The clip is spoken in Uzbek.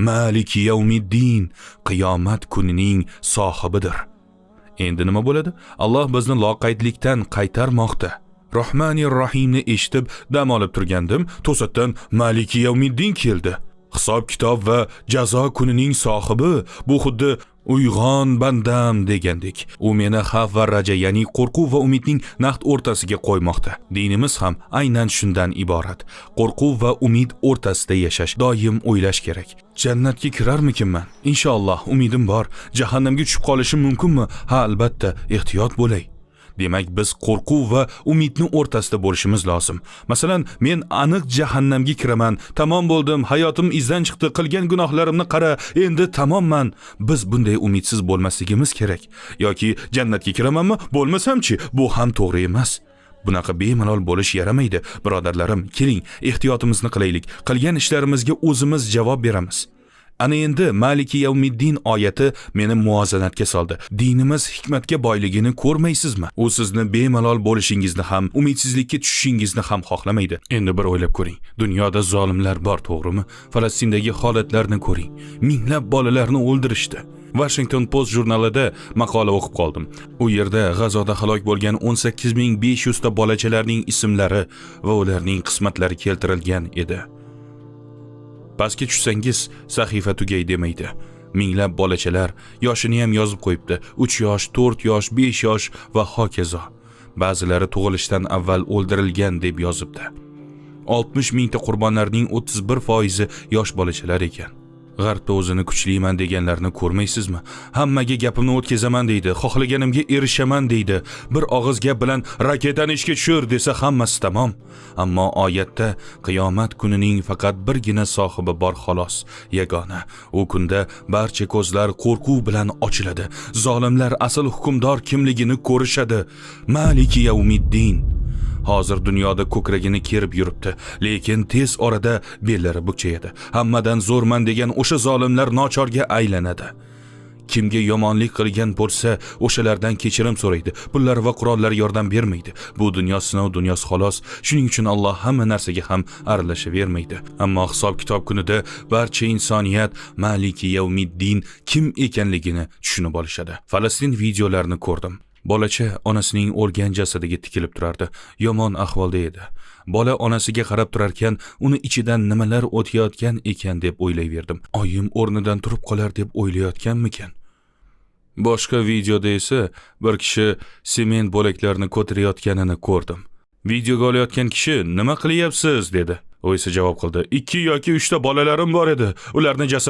Maliki yawmiddin, qiyomat kunining sohibidir. Endi nima bo'ladi? Alloh bizni loqaydlikdan qaytarmoqda. Rahmanir Rahimni eshitib dam olib turgandim, to'satdan Maliki yawmiddin keldi. Hisob kitob va jazo kunining sohibi bu xuddi uyg'on bandam degandek. U meni xavf va raja, ya'ni qo'rquv va umidning naqd o'rtasiga qo'ymoqda. Dinimiz ham aynan shundan iborat. Qo'rquv va umid o'rtasida yashash, doim o'ylash kerak. Jannatga kirarmikinman? Inshaalloh, umidim bor. Jahannamga tushib qolishim mumkinmi? Ha, albatta, ehtiyot bo'lay. Demak, biz qo'rquv va umidni o'rtasida bo'lishimiz lozim. Masalan, men aniq jahannamga kiraman, tamom bo'ldim, hayotim izdan chiqdi, qilgan gunohlarimni qara, endi tamomman. Biz bunday umidsiz bo'lmasligimiz kerak. Yoki jannatga kiramanmi? Bo'lmasam-chi? Bu ham to'g'ri emas. Bunaqa bemalol bo'lish yaramaydi. Birodarlarim, keling, ehtiyotimizni qilaylik. Qilgan ishlarimizga o'zimiz javob beramiz. Ana endi Maliki yawmiddin oyati meni muvozanatga soldi. Dinimiz hikmatga boyligini ko'rmaysizmi? U sizni bemalol bo'lishingizni ham, umidsizlikka tushishingizni ham xohlamaydi. Endi bir o'ylab ko'ring. Dunyoda zolimlar bor, to'g'rimi? Falastindagi holatlarni ko'ring. Minglab bolalarni o'ldirishdi. Washington Post jurnalida maqola o'qib qoldim. U yerda G'azoda halok bo'lgan 18500 ta bolachalarning ismlari va ularning qismatlari keltirilgan edi. Pastga tushsangiz sahifa tugay demaydi. Minglab bolachalar yoshini ham yozib qo'yibdi. 3 yosh, 4 yosh, 5 yosh va hokazo. Ba'zilari tug'ilishdan avval o'ldirilgan deb yozibdi. 60 mingta qurbonlarning 31% yosh bolachalar ekan. G'arbda o'zini kuchliman deganlarni ko'rmaysizmi? Hammaga gapimni o'tkazaman deydi, xohlaganimga erishaman deydi. Bir og'iz gap bilan raketani ishga tushir desa hammasi tamom. Ammo oyatda qiyomat kunining faqat birgina sohibi bor xolos, yagona. U kunda barcha ko'zlar qo'rquv bilan ochiladi. Zolimlar asl hukmdor kimligini ko'rishadi. Maliki yawmiddin. Hozir dunyoda ko'kragini kerib yuribdi, lekin tez orada bellari bukchayadi. Hammadan zo'rman degan o'sha zolimlar nochorga aylanadi. Kimga yomonlik qilgan bo'lsa, o'shalardan kechirim so'raydi. Pullar va qurollar yordam bermaydi. Bu dunyo sinov dunyosi xolos. Shuning uchun Alloh hamma narsaga ham aralashavermaydi. Ammo hisob kitob kunida barcha insoniyat Maliki yawmiddin kim ekanligini tushunib olishadi. Falastin videolarini ko'rdim. Bolacha onasining o'lgan jasadiga tikilib turardi. Yomon ahvolda edi. Bola onasiga qarab turarkan, uni ichidan nimalar o'tayotgan ekan deb o'ylayverdim. Oyim o'rnidan turib qolar deb o'ylayotganmikan? Boshqa videoda esa bir kishi sement bo'laklarini ko'tarayotganini ko'rdim. Videoga olayotgan kishi "Nima qilyapsiz?" dedi. U esa javob qildi: "2 yoki 3 ta bolalarim bor edi. Ularni jasad